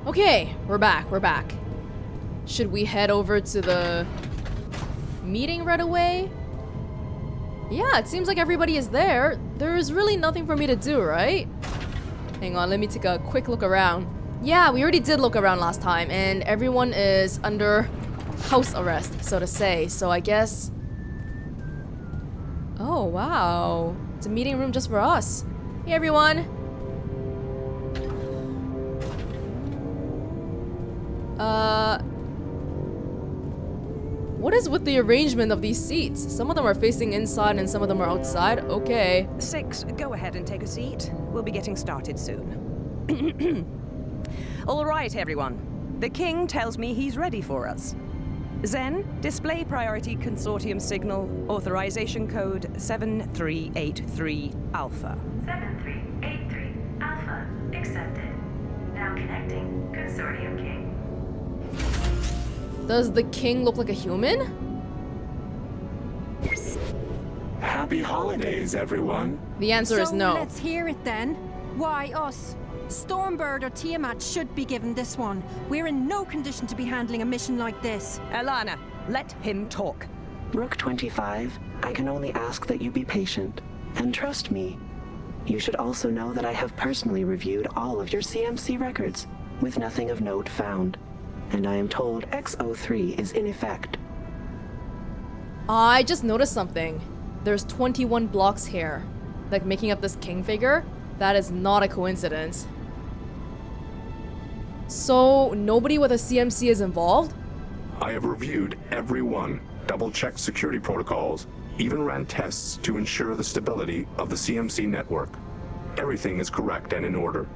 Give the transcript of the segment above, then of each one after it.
Okay, we're back. Should we head over to the meeting right away? Yeah, it seems like everybody is there. There's really nothing for me to do, right? Hang on, let me take a quick look around. Yeah, we already did look around last time, and everyone is under house arrest, so to say. So I guess... Oh, wow. It's a meeting room just for us. Hey, everyone. What is with the arrangement of these seats? Some of them are facing inside and some of them are outside. Okay. 6, go ahead and take a seat. We'll be getting started soon. All right, everyone. The king tells me he's ready for us. Zen, display priority consortium signal, authorization code 7383 Alpha. 7383 Alpha accepted. Now connecting Consortium King. Does the king look like a human? Happy holidays, everyone. The answer is no. Let's hear it then. Why us? Stormbird or Tiamat should be given this one. We're in no condition to be handling a mission like this. Alana, let him talk. Rook 25, I can only ask that you be patient and trust me. You should also know that I have personally reviewed all of your CMC records, with nothing of note found. And I am told X03 is in effect. I just noticed something. There's 21 blocks here. Like making up this king figure. That is not a coincidence. So, nobody with a CMC is involved? I have reviewed every one, double-checked security protocols, even ran tests to ensure the stability of the CMC network. Everything is correct and in order.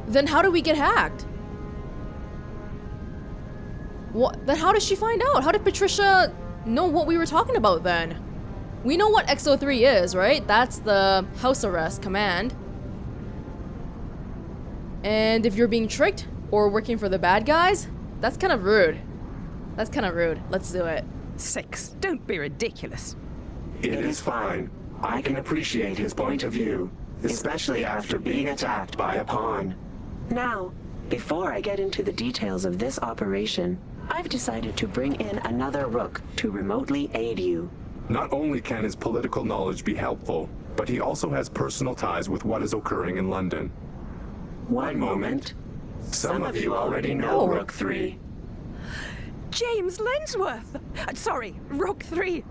Then how do we get hacked? What? Then how did she find out? How did Patricia know what we were talking about then? We know what X03 is, right? That's the house arrest command. And if you're being tricked or working for the bad guys, that's kind of rude. That's kind of rude. Let's do it. 6, don't be ridiculous. It is fine. I can appreciate his point of view, especially after being attacked by a pawn. Now, before I get into the details of this operation, I've decided to bring in another Rook to remotely aid you. Not only can his political knowledge be helpful, but he also has personal ties with what is occurring in London. One moment. Some of you already know Rook 3. James Lensworth! Sorry, Rook 3.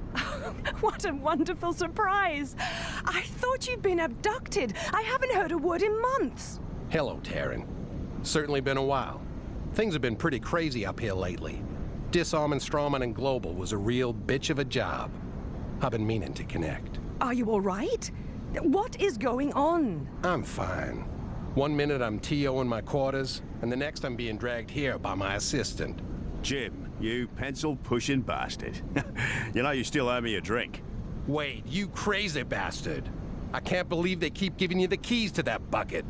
What a wonderful surprise. I thought you'd been abducted. I haven't heard a word in months. Hello, Taryn. Certainly been a while. Things have been pretty crazy up here lately. Disarming Strawman and Global was a real bitch of a job. I've been meaning to connect. Are you all right? What is going on? I'm fine. One minute I'm TO in my quarters, and the next I'm being dragged here by my assistant. Jim, you pencil-pushing bastard. You know you still owe me a drink. Wait, you crazy bastard. I can't believe they keep giving you the keys to that bucket.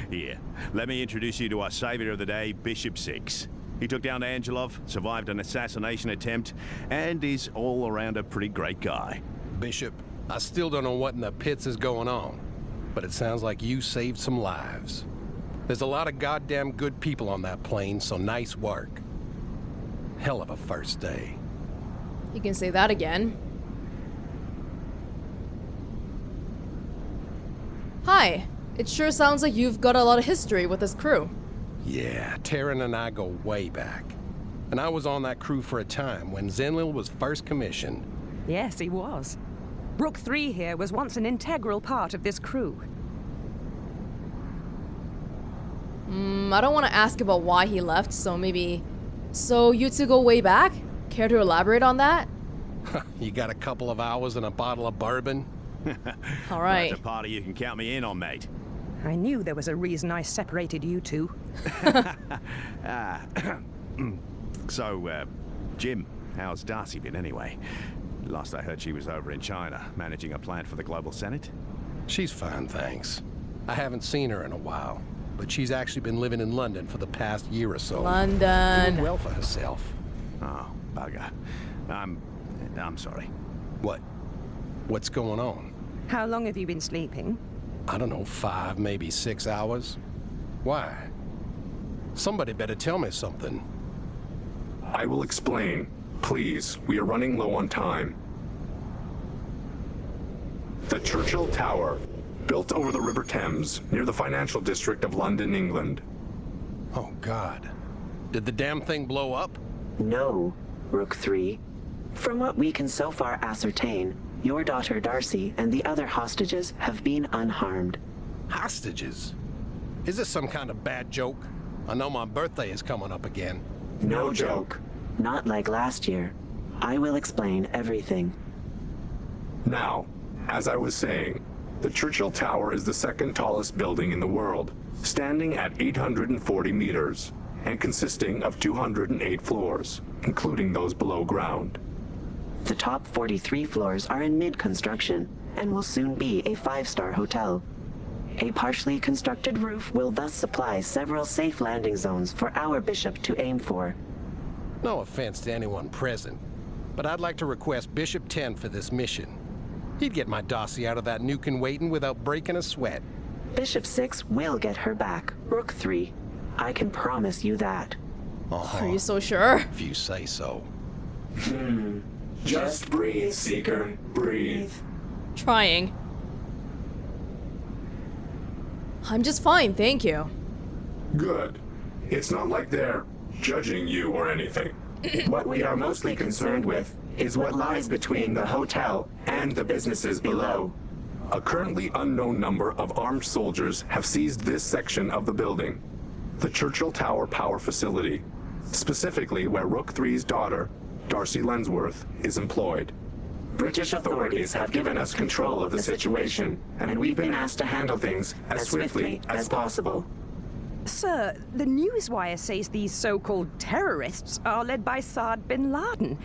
Here, let me introduce you to our savior of the day, Bishop 6. He took down Angelo, survived an assassination attempt, and is all around a pretty great guy. Bishop, I still don't know what in the pits is going on, but it sounds like you saved some lives. There's a lot of goddamn good people on that plane, so nice work. Hell of a first day. You can say that again. Hi. It sure sounds like you've got a lot of history with this crew. Yeah, Taryn and I go way back. And I was on that crew for a time when Zenlil was first commissioned. Yes, he was. Rook 3 here was once an integral part of this crew. I don't want to ask about why he left, so maybe... So you two go way back? Care to elaborate on that? You got a couple of hours and a bottle of bourbon? All right. That's a party you can count me in on, mate. I knew there was a reason I separated you two. So, Jim, how's Darcy been anyway? Last I heard she was over in China, managing a plant for the Global Senate. She's fine, thanks. I haven't seen her in a while, but she's actually been living in London for the past year or so. London. Doing well for herself. Oh, bugger. I'm sorry. What? What's going on? How long have you been sleeping? I don't know, 5, maybe 6 hours. Why? Somebody better tell me something. I will explain. Please, we are running low on time. The Churchill Tower, built over the River Thames, near the financial district of London, England. Oh, God. Did the damn thing blow up? No, Rook 3. From what we can so far ascertain, your daughter Darcy and the other hostages have been unharmed. Hostages? Is this some kind of bad joke? I know my birthday is coming up again. No joke. Not like last year. I will explain everything. Now, as I was saying, the Churchill Tower is the second tallest building in the world, standing at 840 meters, and consisting of 208 floors, including those below ground. The top 43 floors are in mid-construction, and will soon be a 5-star hotel. A partially constructed roof will thus supply several safe landing zones for our bishop to aim for. No offense to anyone present, but I'd like to request Bishop 10 for this mission. He'd get my Darcy out of that nuke and waiting without breaking a sweat. Bishop 6 will get her back, Rook 3. I can promise you that. Uh-huh. Are you so sure? If you say so. Just breathe, Seeker. Breathe. Trying. I'm just fine, thank you. Good. It's not like they're judging you or anything. What we are mostly concerned with is what lies between the hotel and the businesses below. A currently unknown number of armed soldiers have seized this section of the building, the Churchill Tower Power Facility, specifically where Rook 3's daughter, Darcy Lensworth, is employed. British authorities have given us control of the situation, and we've been asked to handle things as swiftly as possible. Sir, the newswire says these so-called terrorists are led by Saad bin Laden.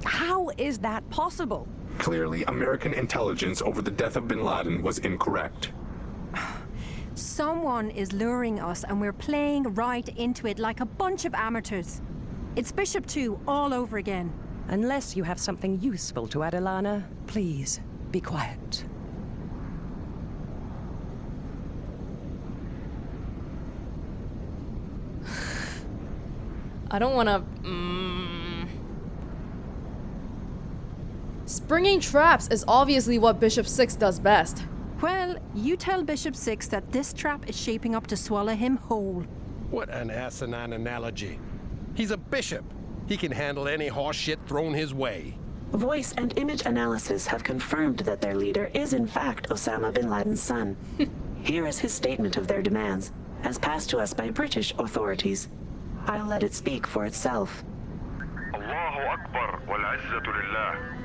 How is that possible? Clearly, American intelligence over the death of bin Laden was incorrect. Someone is luring us and we're playing right into it like a bunch of amateurs. It's Bishop 2 all over again. Unless you have something useful to add, Alana, please be quiet. I don't wanna... Springing traps is obviously what Bishop 6 does best. Well, you tell Bishop 6 that this trap is shaping up to swallow him whole. What an asinine analogy. He's a bishop. He can handle any horse shit thrown his way. Voice and image analysis have confirmed that their leader is in fact Osama bin Laden's son. Here is his statement of their demands, as passed to us by British authorities. I'll let it speak for itself. الله أكبر والعزة لله.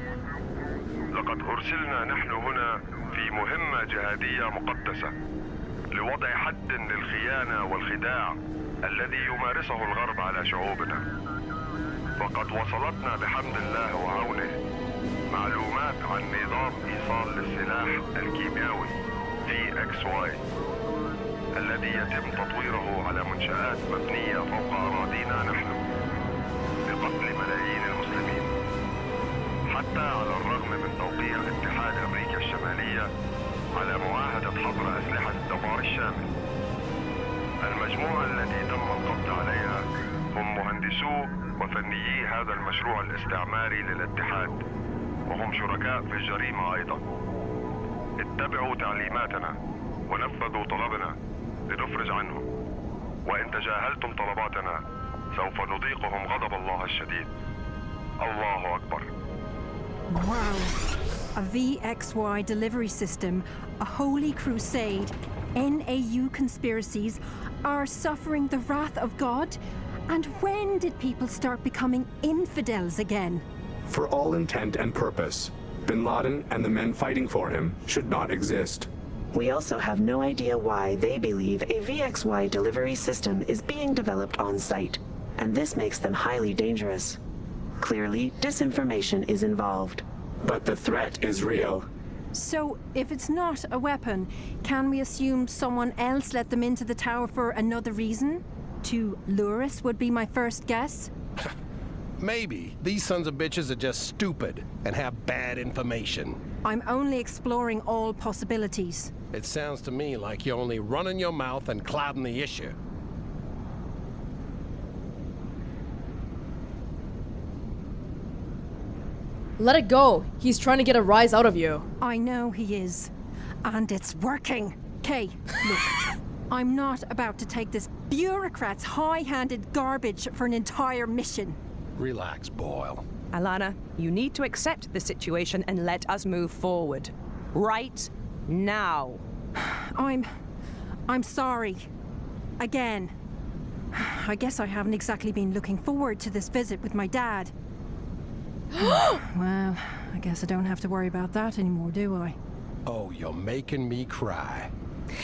لقد أرسلنا نحن هنا في مهمة جهادية مقدسة لوضع حد للخيانة والخداع الذي يمارسه الغرب على شعوبنا. وقد وصلتنا بحمد الله وعونه معلومات عن نظام إيصال للسلاح الكيميائي VXY الذي يتم تطويره على منشآت مبنية فوق أراضينا نحن لقتل ملايين المسلمين. حتى على الرغم من توقيع اتحاد أمريكا الشمالية على معاهدة حظر أسلحة الدمار الشامل. المجموعة التي تم القبض عليها هم مهندسو وفنيي هذا المشروع الاستعماري للاتحاد، وهم شركاء في الجريمة أيضا. اتبعوا تعليماتنا ونفذوا طلبنا لنفرج عنهم، وإن تجاهلتم طلباتنا سوف نذيقهم غضب الله الشديد. الله أكبر. Wow. A VXY delivery system, a holy crusade, NAU conspiracies are suffering the wrath of God? And when did people start becoming infidels again? For all intent and purpose, bin Laden and the men fighting for him should not exist. We also have no idea why they believe a VXY delivery system is being developed on site, and this makes them highly dangerous. Clearly, disinformation is involved. But the threat is real. So, if it's not a weapon, can we assume someone else let them into the tower for another reason? To lure us would be my first guess. Maybe these sons of bitches are just stupid and have bad information. I'm only exploring all possibilities. It sounds to me like you're only running your mouth and clouding the issue. Let it go. He's trying to get a rise out of you. I know he is. And it's working. Kay, look. I'm not about to take this bureaucrat's high-handed garbage for an entire mission. Relax, Boyle. Alana, you need to accept the situation and let us move forward. Right now. I'm sorry. Again. I guess I haven't exactly been looking forward to this visit with my dad. Well, I guess I don't have to worry about that anymore, do I? Oh, you're making me cry.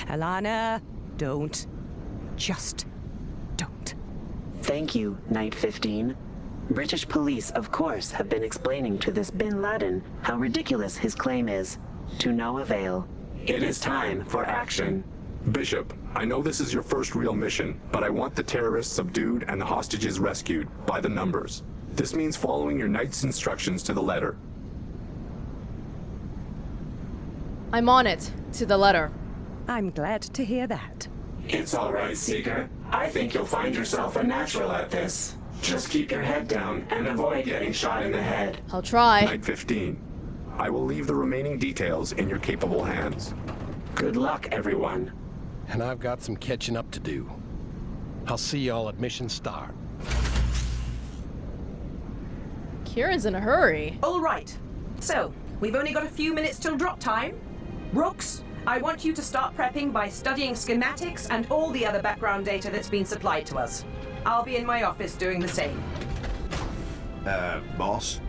Alana, don't. Just don't. Thank you, Night 15. British police, of course, have been explaining to this Bin Laden how ridiculous his claim is. To no avail. It is time for action. Bishop, I know this is your first real mission, but I want the terrorists subdued and the hostages rescued, by the numbers. This means following your knight's instructions to the letter. I'm on it, to the letter. I'm glad to hear that. It's all right, Seeker. I think you'll find yourself a natural at this. Just keep your head down and avoid getting shot in the head. I'll try. Night 15. I will leave the remaining details in your capable hands. Good luck, everyone. And I've got some catching up to do. I'll see y'all at mission start. Kieran's in a hurry. All right. So, we've only got a few minutes till drop time. Rooks, I want you to start prepping by studying schematics and all the other background data that's been supplied to us. I'll be in my office doing the same. Boss?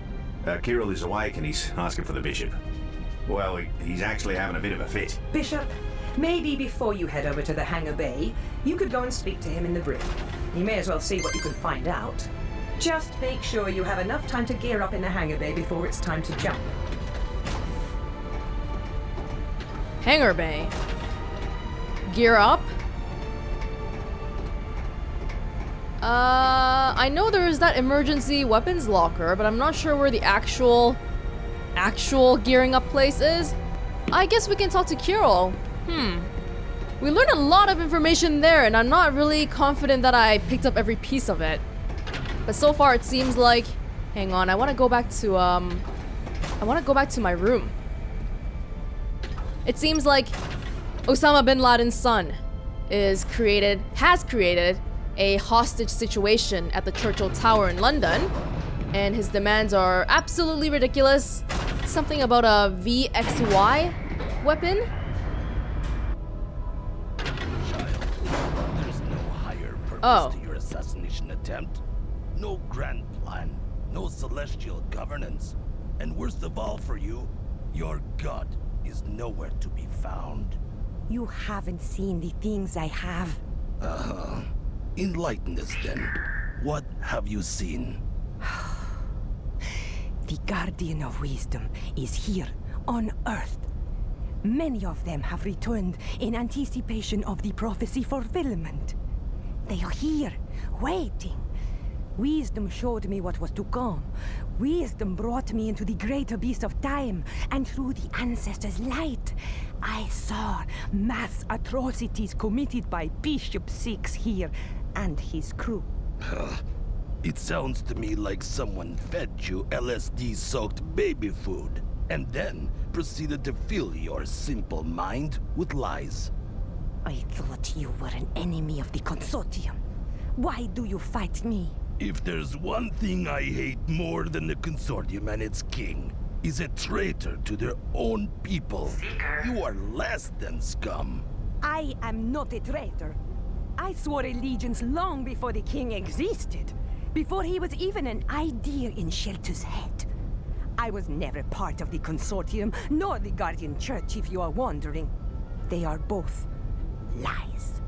Kirill is awake and he's asking for the Bishop. Well, he's actually having a bit of a fit. Bishop, maybe before you head over to the hangar bay, you could go and speak to him in the brig. You may as well see what you can find out. Just make sure you have enough time to gear up in the hangar bay before it's time to jump. Hangar bay. Gear up. I know there is that emergency weapons locker, but I'm not sure where the actual gearing up place is. I guess we can talk to Kirill. We learned a lot of information there, and I'm not really confident that I picked up every piece of it. But so far it seems like... Hang on, I want to go back to, my room. It seems like Osama bin Laden's son has created a hostage situation at the Churchill Tower in London, and his demands are absolutely ridiculous. Something about a VXY weapon? There's no higher purpose to your assassination attempt. No grand plan, no celestial governance. And worst of all for you, your god is nowhere to be found. You haven't seen the things I have. Enlighten us then. What have you seen? The Guardian of Wisdom is here, on Earth. Many of them have returned in anticipation of the prophecy fulfillment. They are here, waiting. Wisdom showed me what was to come. Wisdom brought me into the great abyss of time, and through the ancestors' light, I saw mass atrocities committed by Bishop 6 here and his crew. It sounds to me like someone fed you LSD-soaked baby food, and then proceeded to fill your simple mind with lies. I thought you were an enemy of the Consortium. Why do you fight me? If there's one thing I hate more than the Consortium and its king, is a traitor to their own people. Seeker. You are less than scum. I am not a traitor. I swore allegiance long before the king existed. Before he was even an idea in Shelter's head. I was never part of the Consortium, nor the Guardian Church, if you are wondering. They are both lies.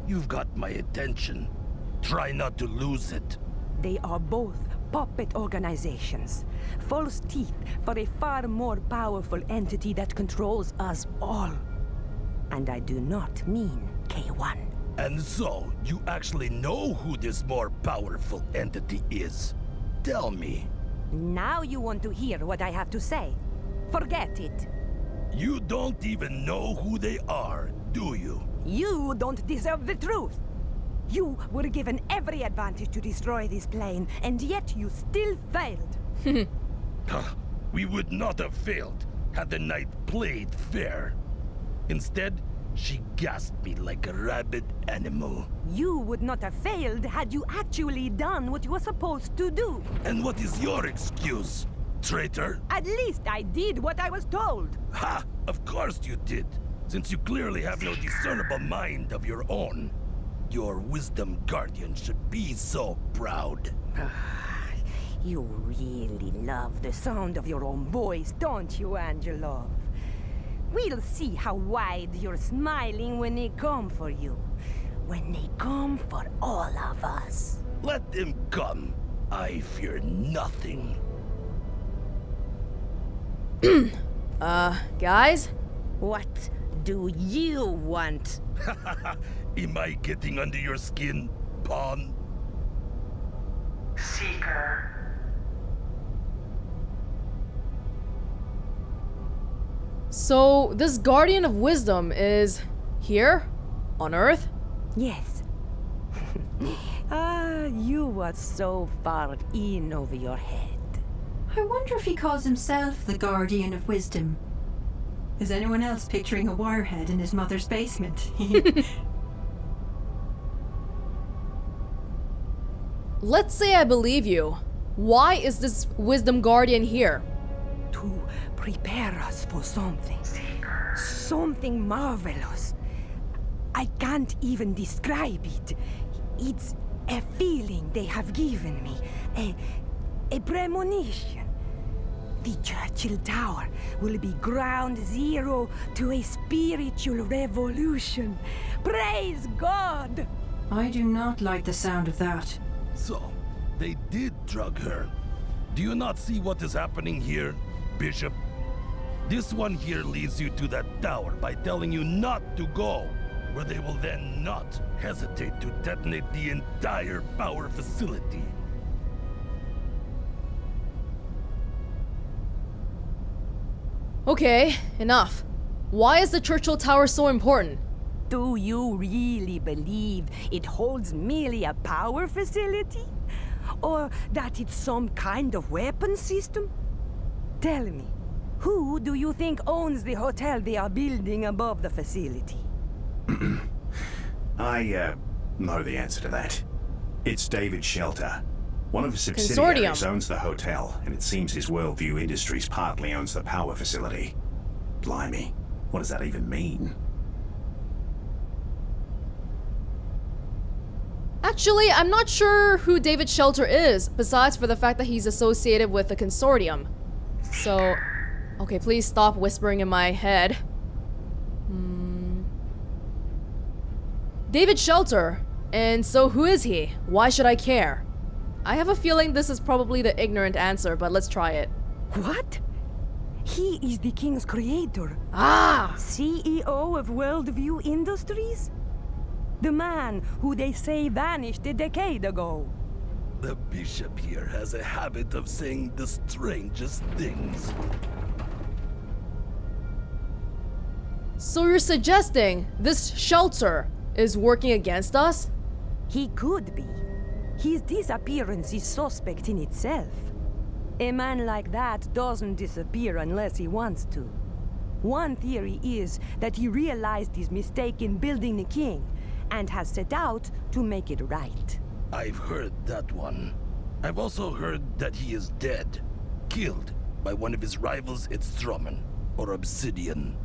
You've got my attention. Try not to lose it. They are both puppet organizations. False teeth for a far more powerful entity that controls us all. And I do not mean K1. And so, you actually know who this more powerful entity is? Tell me. Now you want to hear what I have to say. Forget it. You don't even know who they are, do you? You don't deserve the truth. You were given every advantage to destroy this plane, and yet you still failed. We would not have failed had the knight played fair. Instead, she gasped me like a rabid animal. You would not have failed had you actually done what you were supposed to do. And what is your excuse, traitor? At least I did what I was told. Ha! Of course you did, since you clearly have no discernible mind of your own. Your wisdom guardian should be so proud. You really love the sound of your own voice, don't you, Angelo? We'll see how wide you're smiling when they come for you. When they come for all of us. Let them come. I fear nothing. Guys? What do you want? Am I getting under your skin, pawn? Seeker. So, this Guardian of Wisdom is here? On Earth? Yes. You are so far in over your head. I wonder if he calls himself the Guardian of Wisdom. Is anyone else picturing a wirehead in his mother's basement? Let's say I believe you. Why is this Wisdom Guardian here? To prepare us for something. Something marvelous. I can't even describe it. It's a feeling they have given me. A premonition. The Churchill Tower will be ground zero to a spiritual revolution. Praise God! I do not like the sound of that. So, they did drug her. Do you not see what is happening here, Bishop? This one here leads you to that tower by telling you not to go, where they will then not hesitate to detonate the entire power facility. Okay, enough. Why is the Churchill Tower so important? Do you really believe it holds merely a power facility? Or that it's some kind of weapon system? Tell me, who do you think owns the hotel they are building above the facility? I know the answer to that. It's David Shelter. One of his subsidiaries owns the hotel, and it seems his Worldview Industries partly owns the power facility. Blimey, what does that even mean? Actually, I'm not sure who David Shelter is, besides for the fact that he's associated with the Consortium. So, okay, please stop whispering in my head. David Shelter. And so who is he? Why should I care? I have a feeling this is probably the ignorant answer, but let's try it. What? He is the king's creator. Ah! CEO of Worldview Industries? The man who they say vanished a decade ago. The bishop here has a habit of saying the strangest things. So you're suggesting this Shelter is working against us? He could be. His disappearance is suspect in itself. A man like that doesn't disappear unless he wants to. One theory is that he realized his mistake in building the king and has set out to make it right. I've heard that one. I've also heard that he is dead, killed by one of his rivals at Strummen, or Obsidian.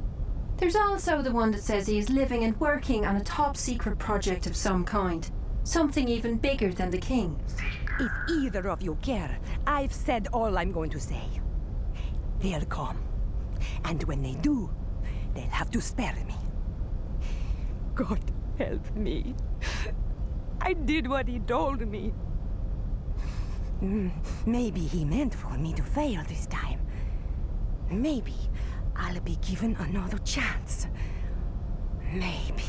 There's also the one that says he is living and working on a top-secret project of some kind. Something even bigger than the king. If either of you care, I've said all I'm going to say. They'll come. And when they do, they'll have to spare me. God help me. I did what he told me. Maybe he meant for me to fail this time. Maybe I'll be given another chance. Maybe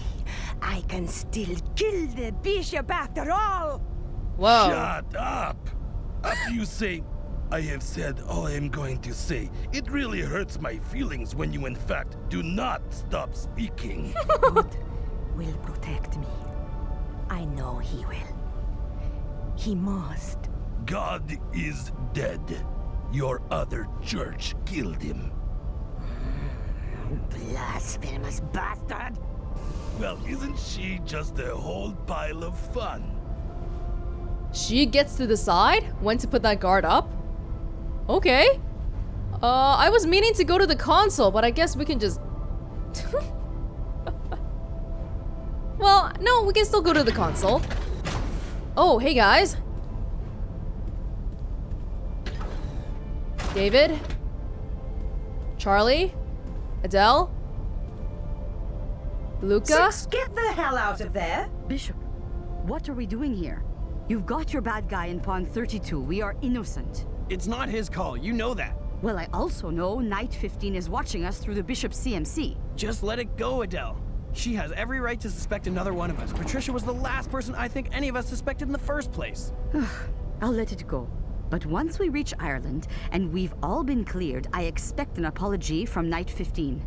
I can still kill the bishop after all. Whoa. Shut up! After you say I have said all I am going to say. It really hurts my feelings when you in fact do not stop speaking. God will protect me. I know he will. He must. God is dead. Your other church killed him. Blasphemous bastard! Well, isn't she just a whole pile of fun? She gets to decide when to put that guard up? Okay. I was meaning to go to the console, but I guess we can just... Well, no, we can still go to the console. Oh, hey guys. David? Charlie? Adele? Luca? Six, get the hell out of there! Bishop, what are we doing here? You've got your bad guy in Pawn 32. We are innocent. It's not his call, you know that. Well, I also know Knight 15 is watching us through the Bishop's CMC. Just let it go, Adele. She has every right to suspect another one of us. Patricia was the last person I think any of us suspected in the first place. I'll let it go. But once we reach Ireland, and we've all been cleared, I expect an apology from Knight 15.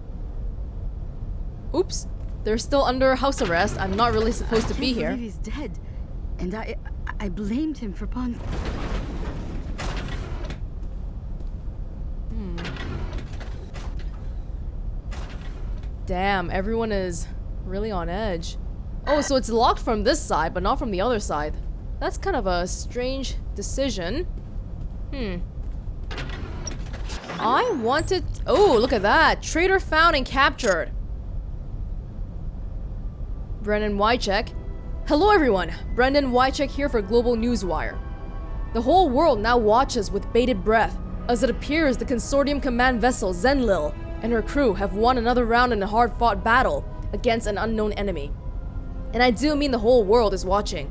Oops. They're still under house arrest. I'm not really supposed to be here. I can't believe he's dead. And I blamed him for Pawn... Damn, everyone is really on edge. Oh, so it's locked from this side, but not from the other side. That's kind of a strange decision. I wanted... Oh, look at that. Traitor found and captured. Brendan Wycheck. Hello everyone. Brendan Wycheck here for Global Newswire. The whole world now watches with bated breath as it appears the Consortium command vessel Zenlil and her crew have won another round in a hard-fought battle against an unknown enemy. And I do mean the whole world is watching.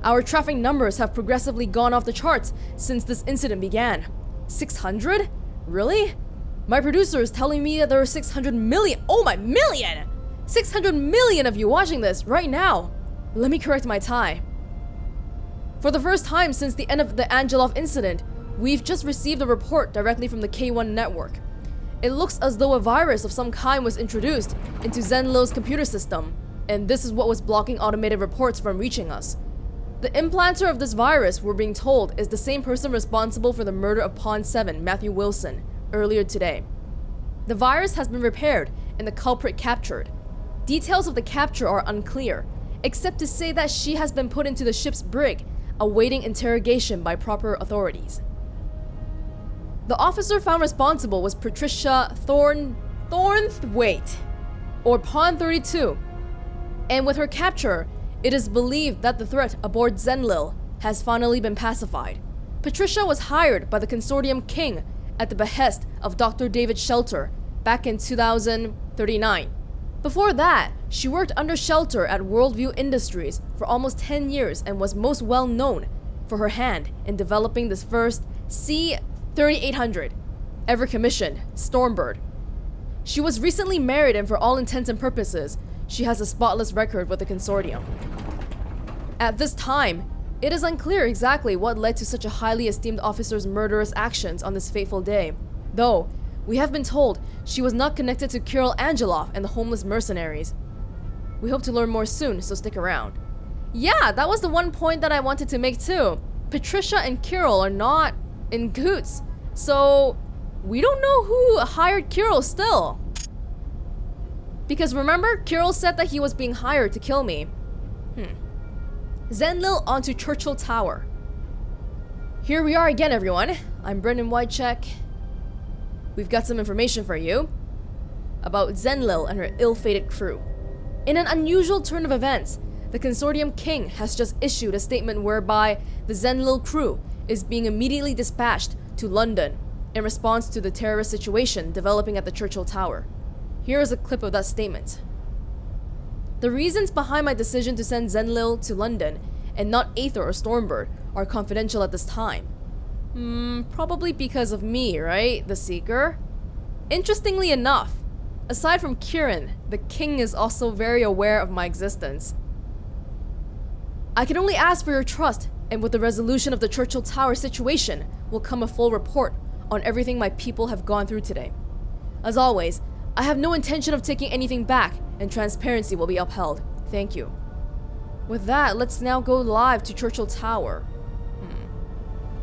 Our traffic numbers have progressively gone off the charts since this incident began. 600? Really? My producer is telling me that there are 600 million. Oh my, million! 600 million of you watching this right now. Let me correct my tie. For the first time since the end of the Angelov incident, we've just received a report directly from the K1 network. It looks as though a virus of some kind was introduced into Zenlil's computer system, and this is what was blocking automated reports from reaching us. The implanter of this virus, we're being told, is the same person responsible for the murder of Pawn 7, Matthew Wilson, earlier today. The virus has been repaired and the culprit captured. Details of the capture are unclear, except to say that she has been put into the ship's brig, awaiting interrogation by proper authorities. The officer found responsible was Patricia Thornthwaite, or Pawn 32, and with her capture, it is believed that the threat aboard Zenlil has finally been pacified. Patricia was hired by the Consortium King at the behest of Dr. David Shelter back in 2039. Before that, she worked under Shelter at Worldview Industries for almost 10 years and was most well known for her hand in developing this first C-3800 ever commissioned, Stormbird. She was recently married and for all intents and purposes, she has a spotless record with the Consortium. At this time, it is unclear exactly what led to such a highly esteemed officer's murderous actions on this fateful day, though we have been told she was not connected to Kirill Angelov and the homeless mercenaries. We hope to learn more soon, so stick around. Yeah, that was the one point that I wanted to make too. Patricia and Kirill are not in cahoots, so we don't know who hired Kirill still. Because remember, Kirill said that he was being hired to kill me. Zenlil onto Churchill Tower. Here we are again, everyone. I'm Brendan Wycheck. We've got some information for you about Zenlil and her ill-fated crew. In an unusual turn of events, the Consortium King has just issued a statement whereby the Zenlil crew is being immediately dispatched to London in response to the terrorist situation developing at the Churchill Tower. Here is a clip of that statement. The reasons behind my decision to send Zenlil to London and not Aether or Stormbird are confidential at this time. Probably because of me, right? The Seeker? Interestingly enough, aside from Kieran, the King is also very aware of my existence. I can only ask for your trust, and with the resolution of the Churchill Tower situation, will come a full report on everything my people have gone through today. As always, I have no intention of taking anything back, and transparency will be upheld. Thank you. With that, let's now go live to Churchill Tower.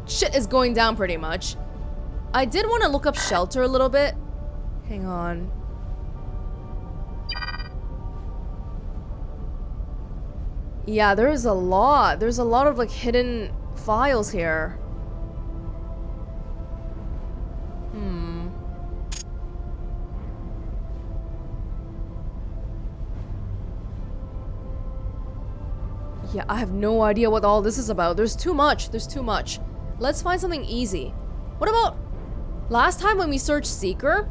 Shit is going down pretty much. I did want to look up shelter a little bit. Hang on. Yeah, there's a lot. There's a lot of like hidden files here. Yeah, I have no idea what all this is about. There's too much. There's too much. Let's find something easy. What about last time when we searched Seeker?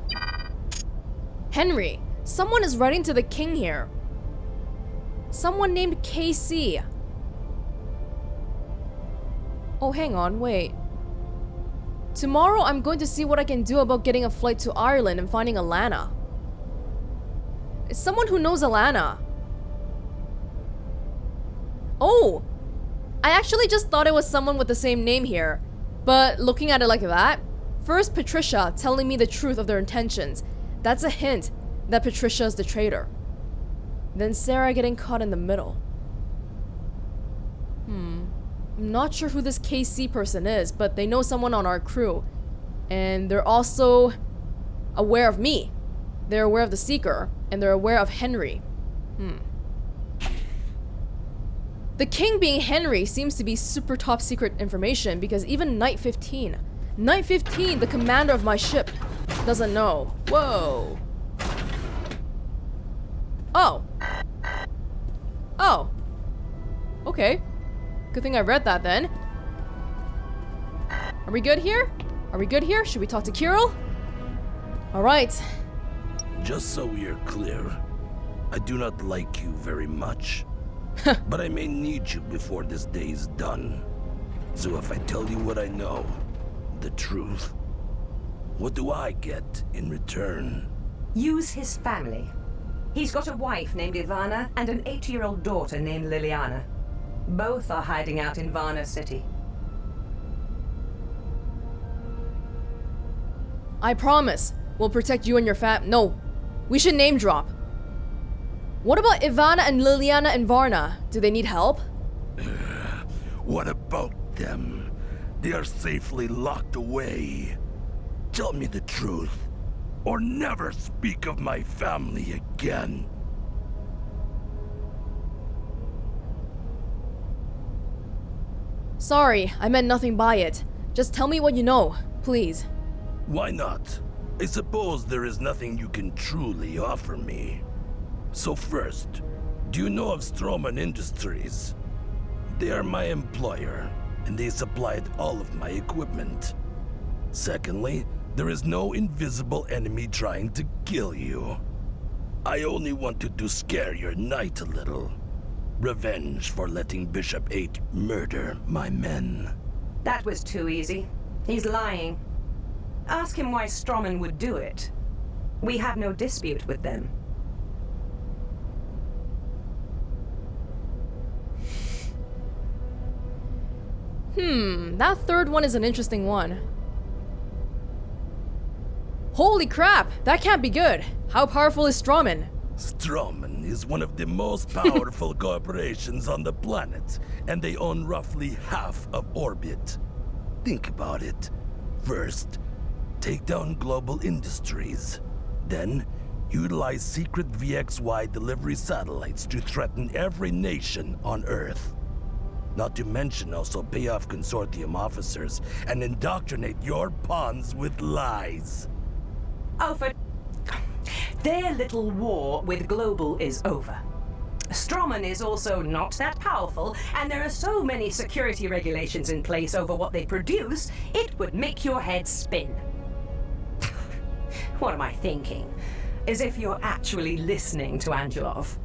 Henry, someone is writing to the king here. Someone named KC. Oh, hang on, wait. Tomorrow I'm going to see what I can do about getting a flight to Ireland and finding Alana. It's someone who knows Alana. Oh! I actually just thought it was someone with the same name here. But looking at it like that, first Patricia telling me the truth of their intentions. That's a hint that Patricia is the traitor. Then Sarah getting caught in the middle. I'm not sure who this KC person is, but they know someone on our crew. And they're also aware of me. They're aware of the Seeker, and they're aware of Henry. The king being Henry seems to be super top secret information because even Night 15, the commander of my ship, doesn't know. Whoa. Oh. Oh. Okay. Good thing I read that then. Are we good here? Are we good here? Should we talk to Kirill? Alright. Just so we are clear, I do not like you very much. But I may need you before this day is done. So if I tell you what I know, the truth, what do I get in return? Use his family. He's got a wife named Ivana and an 8-year-old daughter named Liliana. Both are hiding out in Varna City. I promise, we'll protect you and your No, we should name drop. What about Ivana and Liliana in Varna? Do they need help? What about them? They are safely locked away. Tell me the truth, or never speak of my family again. Sorry, I meant nothing by it. Just tell me what you know, please. Why not? I suppose there is nothing you can truly offer me. So first, do you know of Stroman Industries? They are my employer, and they supplied all of my equipment. Secondly, there is no invisible enemy trying to kill you. I only wanted to scare your knight a little. Revenge for letting Bishop 8 murder my men. That was too easy. He's lying. Ask him why Stroman would do it. We have no dispute with them. That third one is an interesting one. Holy crap, that can't be good. How powerful is Stroman? Stroman is one of the most powerful corporations on the planet, and they own roughly half of Orbit. Think about it. First, take down global industries. Then, utilize secret VXY delivery satellites to threaten every nation on Earth. Not to mention also pay off Consortium officers and indoctrinate your pawns with lies. Oh, their little war with Global is over. Stroman is also not that powerful, and there are so many security regulations in place over what they produce, it would make your head spin. What am I thinking? As if you're actually listening to Angelov.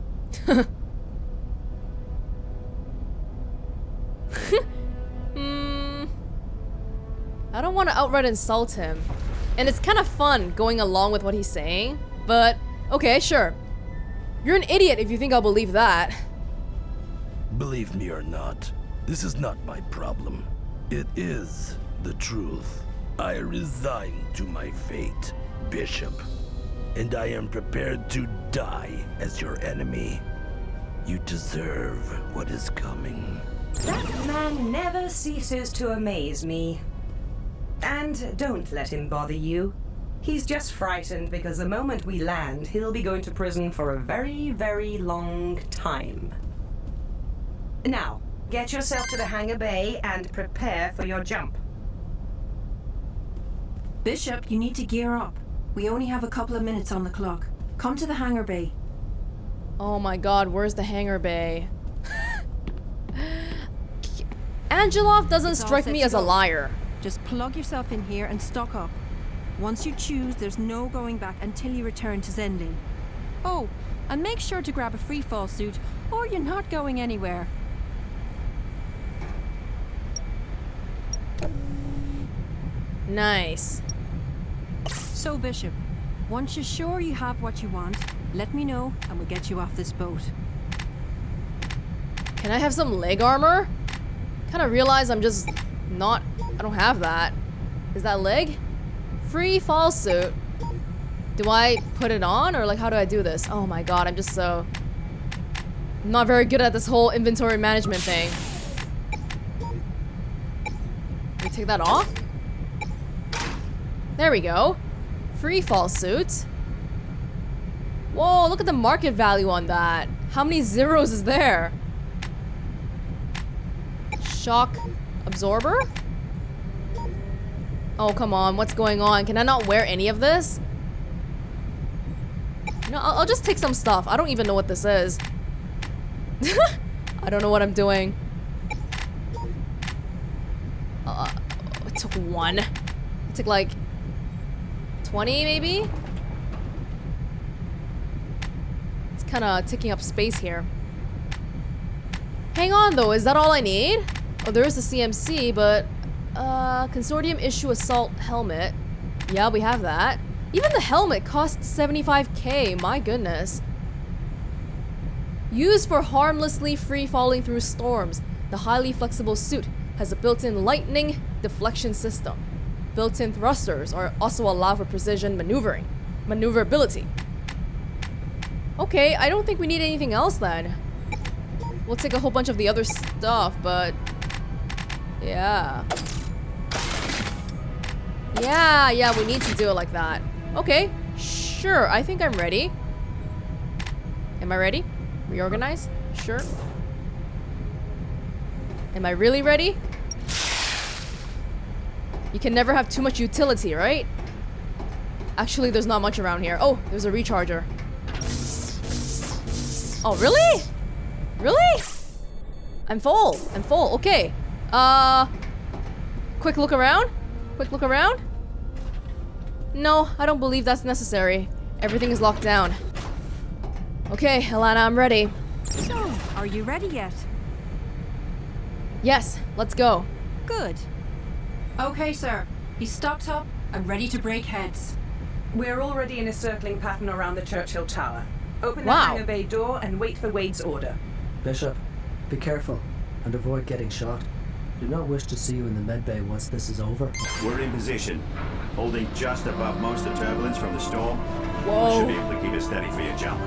I don't want to outright insult him. And it's kind of fun going along with what he's saying. But, okay, sure. You're an idiot if you think I'll believe that. Believe me or not, this is not my problem. It is the truth. I resign to my fate, Bishop. And I am prepared to die as your enemy. You deserve what is coming. That man never ceases to amaze me. And don't let him bother you. He's just frightened because the moment we land, he'll be going to prison for a very, very long time. Now, get yourself to the hangar bay and prepare for your jump. Bishop, you need to gear up. We only have a couple of minutes on the clock. Come to the hangar bay. Oh my god, where's the hangar bay? Angelov doesn't strike me as a liar. Just plug yourself in here and stock up. Once you choose, there's no going back until you return to Zendlin. Oh, and make sure to grab a freefall suit, or you're not going anywhere. Nice. So, Bishop, once you're sure you have what you want, let me know and we'll get you off this boat. Can I have some leg armor? Kind of realize I'm just not... I don't have that. Is that leg? Free fall suit. Do I put it on or like how do I do this? Oh my god, I'm just so... I'm not very good at this whole inventory management thing. Can we take that off? There we go. Free fall suit. Whoa, look at the market value on that. How many zeros is there? Shock absorber? Oh, come on. What's going on? Can I not wear any of this? No, I'll just take some stuff. I don't even know what this is. I don't know what I'm doing. It took one. It took like 20 maybe? It's kind of taking up space here. Hang on though, is that all I need? Oh, there is a CMC, but Consortium issue assault helmet. Yeah, we have that. Even the helmet costs 75k, my goodness. Used for harmlessly free falling through storms, the highly flexible suit has a built-in lightning deflection system. Built-in thrusters are also allow for precision maneuverability. Okay, I don't think we need anything else then. We'll take a whole bunch of the other stuff, but yeah. Yeah, we need to do it like that. Okay, sure, I think I'm ready. Am I ready? Reorganize? Sure. Am I really ready? You can never have too much utility, right? Actually, there's not much around here. Oh, there's a recharger. Oh, really? Really? I'm full. I'm full. Okay. Quick look around? Quick look around? No, I don't believe that's necessary. Everything is locked down. Okay, Alana, I'm ready. So, are you ready yet? Yes, let's go. Good. Okay, sir. He's stocked up and ready to break heads. We're already in a circling pattern around the Churchill Tower. Open the hangar bay door and wait for Wade's order. Bishop, be careful and avoid getting shot. Do not wish to see you in the medbay once this is over. We're in position, holding just above most of the turbulence from the storm. Whoa. We should be able to keep it steady for your jump.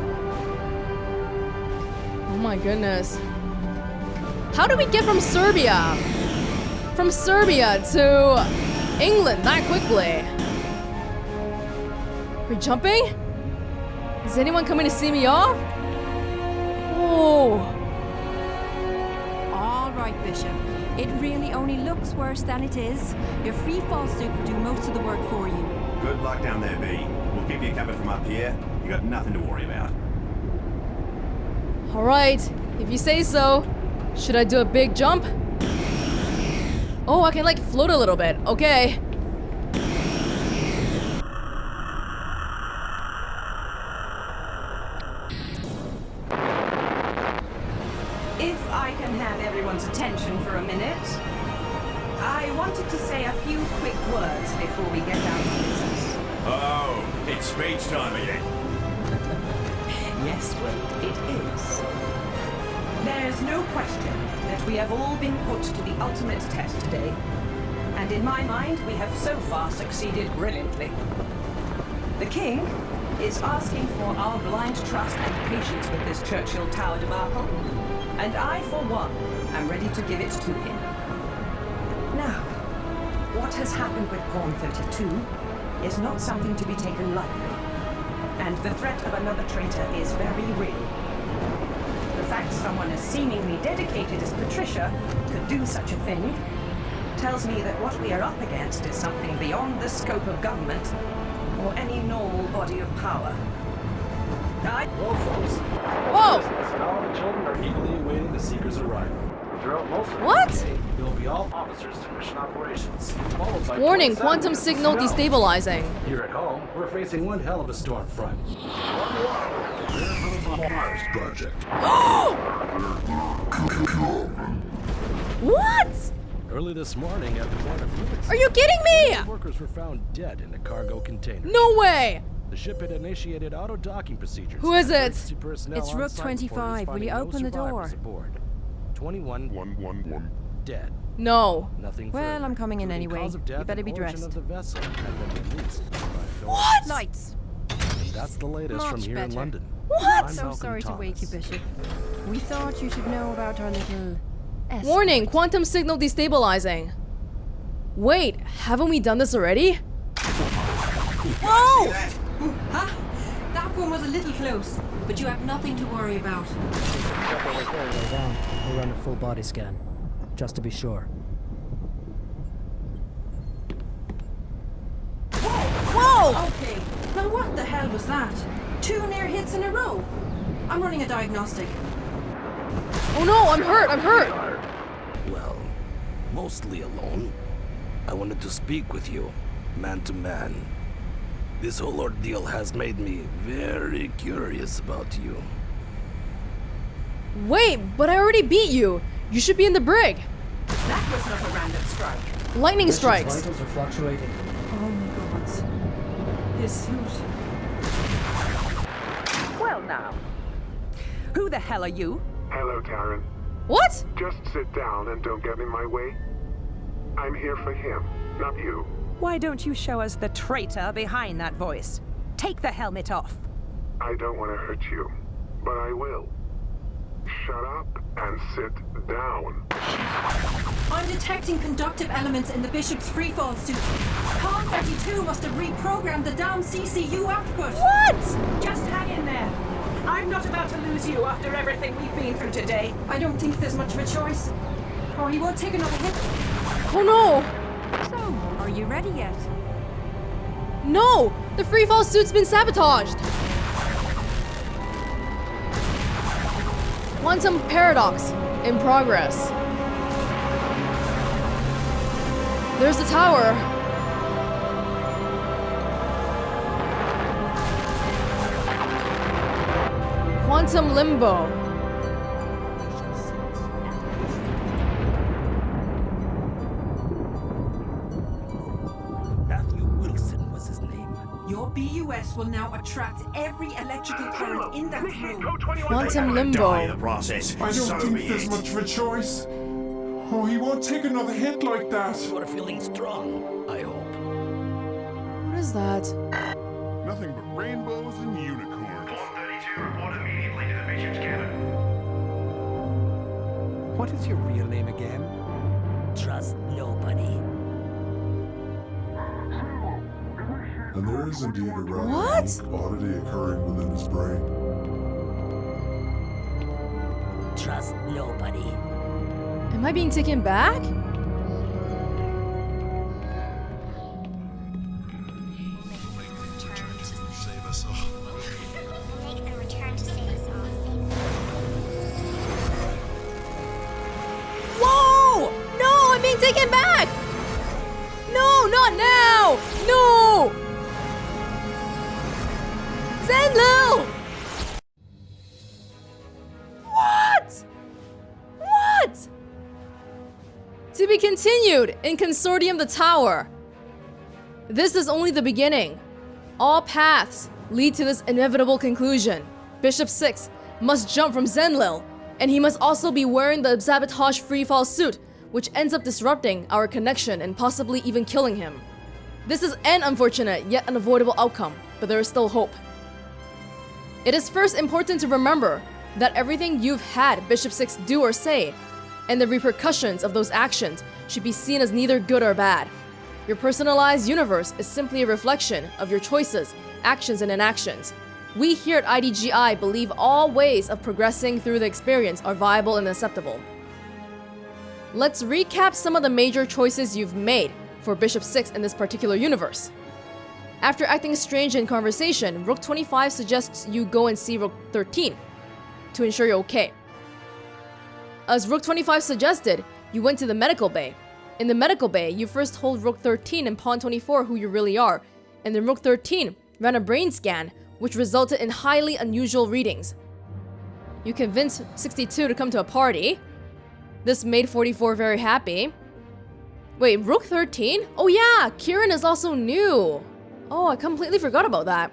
Oh my goodness. How do we get from Serbia? From Serbia to England that quickly? We're jumping? Is anyone coming to see me off? Whoa. All right, Bishop. It really only looks worse than it is. Your free fall suit will do most of the work for you. Good luck down there, B. We'll keep you covered from up here. You got nothing to worry about. All right, if you say so. Should I do a big jump? Oh, I can like float a little bit. Okay. If I can have everyone's attention for a minute, I wanted to say a few quick words before we get down to business. Oh, it's speech time again. Yes, Wade, it is. There's no question that we have all been put to the ultimate test today. And in my mind, we have so far succeeded brilliantly. The King is asking for our blind trust and patience with this Churchill Tower debacle, and I, for one, am ready to give it to him. Now, what has happened with Pawn 32 is not something to be taken lightly, and the threat of another traitor is very real. The fact someone as seemingly dedicated as Patricia could do such a thing tells me that what we are up against is something beyond the scope of government or any normal body of power. Well, folks. Whoa! Now the children are eagerly awaiting the Seeker's arrival. Throughout most of What? the day, there will be all officers to mission operations, followed by Warning, 27 quantum minutes signal of destabilizing. Here at home, we're facing one hell of a storm front. Mars Project. What? Early this morning at the port of Felix, Are you kidding me? workers were found dead in a cargo container. No way! The ship had initiated auto-docking procedures. Who is it? Emergency personnel It's on Rook site 25. reported Will you finding open no the door? survivors aboard. 21 dead. No. Nothing Well, further, I'm coming in including anyway. cause of death You better and be origin dressed. of the vessel had been released by authorities. What? Lights. And that's the latest from Much here in better. London. What? I'm So Malcolm sorry to wake you, Thomas. Bishop. We thought you should know about our little... escort. Warning, quantum signal destabilizing. Wait, haven't we done this already? Whoa! Huh? That one was a little close, but you have nothing to worry about. Lay down. We'll run a full body scan, just to be sure. Whoa! Okay, now what the hell was that? 2 near hits in a row. I'm running a diagnostic. Oh no, I'm hurt! Well, mostly alone. I wanted to speak with you, man to man. This whole ordeal has made me very curious about you. Wait, but I already beat you! You should be in the brig! That was not a random strike. Lightning Bishop's strikes! vitals are fluctuating. Oh my god. His suit. Well now. Who the hell are you? Hello, Karen. What? Just sit down and don't get in my way. I'm here for him, not you. Why don't you show us the traitor behind that voice? Take the helmet off. I don't want to hurt you, but I will. Shut up and sit down. I'm detecting conductive elements in the Bishop's freefall suit. Pawn 32 must have reprogrammed the damn CCU output. What? Just hang in there. I'm not about to lose you after everything we've been through today. I don't think there's much of a choice. Or he won't take another hit. Oh no! So, are you ready yet? No! The freefall suit's been sabotaged! Quantum paradox in progress. There's the tower. Quantum limbo. Matthew Wilson was his name. Your BUS will now attract every electrical current in that room. Quantum Die in limbo. the process. I So don't think be there's it. much of a choice. Oh, he won't take another hit like that. You are feeling strong, I hope. What is that? Nothing but rainbows and unicorns. 32, report immediately to the Bishop's cabin. What is your real name again? Trust nobody. And there is indeed a rather What? unique oddity occurring within his brain. Trust nobody. Am I being taken back? Whoa! No, I'm being taken back! No, not now! No! Zenlil! What? What? To be continued in Consortium the Tower. This is only the beginning. All paths lead to this inevitable conclusion. Bishop 6 must jump from Zenlil, and he must also be wearing the sabotage freefall suit which ends up disrupting our connection and possibly even killing him. This is an unfortunate yet unavoidable outcome, but there is still hope. It is first important to remember that everything you've had Bishop 6 do or say, and the repercussions of those actions, should be seen as neither good or bad. Your personalized universe is simply a reflection of your choices, actions, and inactions. We here at iDGi believe all ways of progressing through the experience are viable and acceptable. Let's recap some of the major choices you've made for Bishop 6 in this particular universe. After acting strange in conversation, Rook 25 suggests you go and see Rook 13 to ensure you're okay. As Rook 25 suggested, you went to the medical bay. In the medical bay, you first told Rook 13 and Pawn 24 who you really are, and then Rook 13 ran a brain scan, which resulted in highly unusual readings. You convinced 62 to come to a party. This made 44 very happy. Wait, Rook 13? Oh yeah, Kieran is also new. Oh, I completely forgot about that.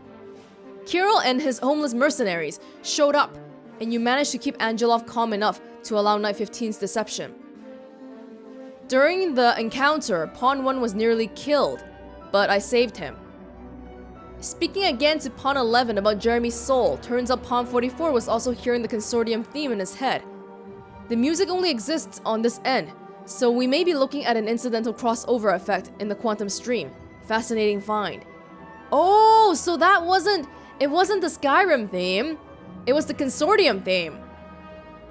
Kirill and his homeless mercenaries showed up, and you managed to keep Angelov calm enough to allow Night 15's deception. During the encounter, Pawn 1 was nearly killed, but I saved him. Speaking again to Pawn 11 about Jeremy's soul, turns out Pawn 44 was also hearing the Consortium theme in his head. The music only exists on this end, so we may be looking at an incidental crossover effect in the quantum stream. Fascinating find. Oh, so it wasn't the Skyrim theme, it was the Consortium theme.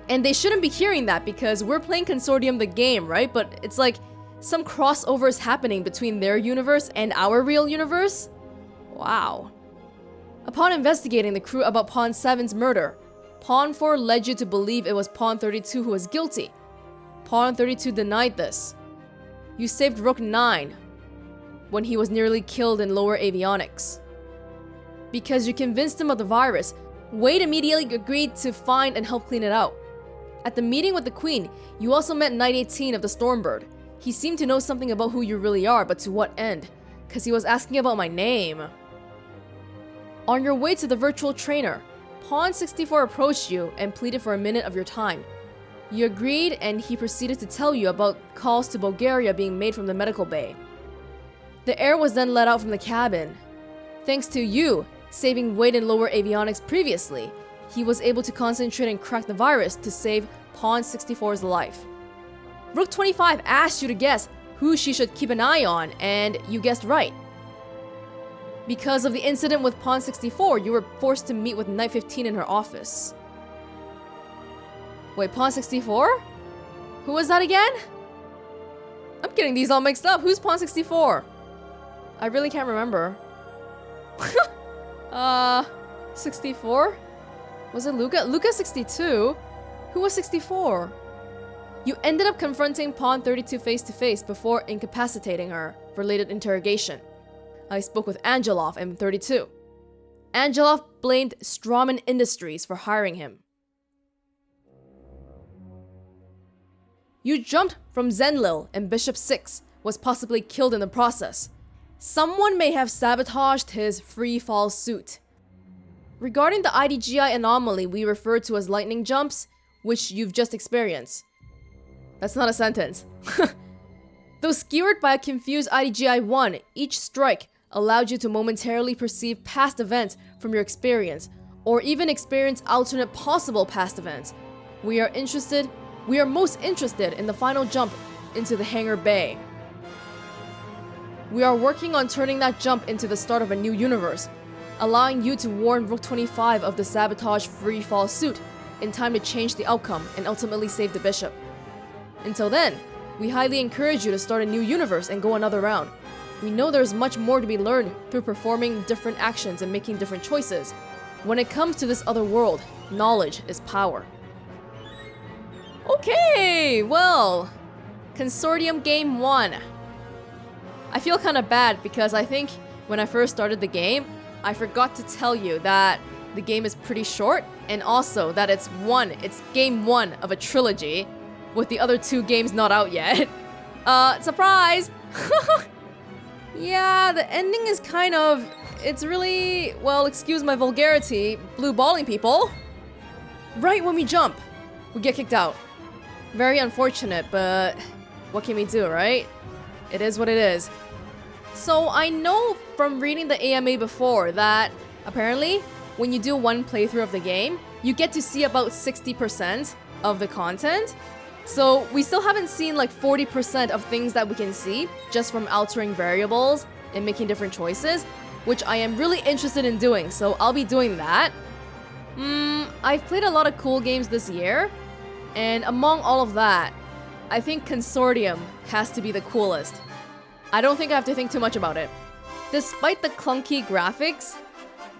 And they shouldn't be hearing that because we're playing Consortium the game, right? But it's like some crossovers happening between their universe and our real universe? Wow. Upon investigating the crew about Pawn 7's murder, Pawn 4 led you to believe it was Pawn 32 who was guilty. Pawn 32 denied this. You saved Rook 9 when he was nearly killed in lower avionics. Because you convinced him of the virus, Wade immediately agreed to find and help clean it out. At the meeting with the Queen, you also met Knight 18 of the Stormbird. He seemed to know something about who you really are, but to what end? Because he was asking about my name. On your way to the virtual trainer, Pawn 64 approached you and pleaded for a minute of your time. You agreed, and he proceeded to tell you about calls to Bulgaria being made from the medical bay. The air was then let out from the cabin. Thanks to you saving Wade in lower avionics previously, he was able to concentrate and crack the virus to save Pawn 64's life. Rook 25 asked you to guess who she should keep an eye on, and you guessed right. Because of the incident with Pawn 64, you were forced to meet with Knight 15 in her office. Wait, Pawn 64? Who was that again? I'm getting these all mixed up. Who's Pawn 64? I really can't remember. 64? Was it Luca? Luca 62? Who was 64? You ended up confronting Pawn 32 face to face before incapacitating her for later interrogation. I spoke with Angelov and 32. Angelov blamed Strawman Industries for hiring him. You jumped from Zenlil, and Bishop 6 was possibly killed in the process. Someone may have sabotaged his free fall suit. Regarding the iDGi anomaly we refer to as lightning jumps, which you've just experienced. That's not a sentence. Though skewered by a confused iDGi 1, each strike allowed you to momentarily perceive past events from your experience, or even experience alternate possible past events. We are most interested in the final jump into the hangar bay. We are working on turning that jump into the start of a new universe, allowing you to warn Rook 25 of the sabotage free fall suit in time to change the outcome and ultimately save the bishop. Until then, we highly encourage you to start a new universe and go another round. We know there's much more to be learned through performing different actions and making different choices. When it comes to this other world, knowledge is power. Okay, well, Consortium Game 1. I feel kind of bad because I think when I first started the game, I forgot to tell you that the game is pretty short, and also that it's game 1 of a trilogy, with the other 2 games not out yet. Surprise! Yeah, the ending is kind of... It's really... well, excuse my vulgarity, blue balling people. Right when we jump, we get kicked out. Very unfortunate, but... what can we do, right? It is what it is. So I know from reading the AMA before that apparently when you do one playthrough of the game, you get to see about 60% of the content. So we still haven't seen like 40% of things that we can see just from altering variables and making different choices, which I am really interested in doing, so I'll be doing that. I've played a lot of cool games this year, and among all of that, I think Consortium has to be the coolest. I don't think I have to think too much about it. Despite the clunky graphics,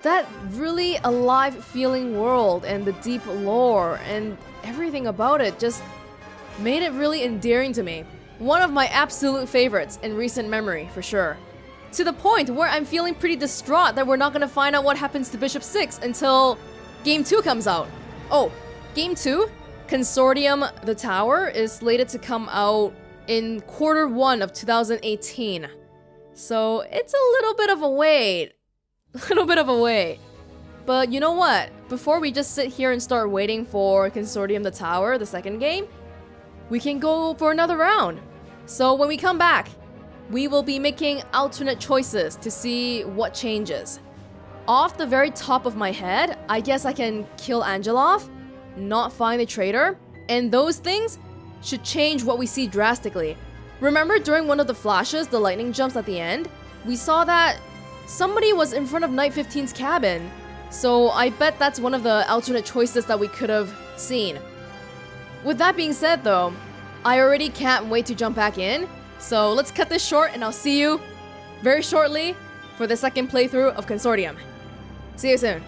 that really alive feeling world and the deep lore and everything about it just made it really endearing to me. One of my absolute favorites in recent memory, for sure. To the point where I'm feeling pretty distraught that we're not gonna find out what happens to Bishop 6 until Game 2 comes out. Oh, Game 2, Consortium The Tower, is slated to come out in Q1 of 2018. So it's a little bit of a wait. But you know what? Before we just sit here and start waiting for Consortium The Tower, the second game, we can go for another round. So when we come back, we will be making alternate choices to see what changes. Off the very top of my head, I guess I can kill Angelo, not find the traitor, and those things should change what we see drastically. Remember during one of the flashes, the lightning jumps at the end? We saw that somebody was in front of Night 15's cabin, so I bet that's one of the alternate choices that we could have seen. With that being said though, I already can't wait to jump back in, so let's cut this short and I'll see you very shortly for the second playthrough of Consortium. See you soon.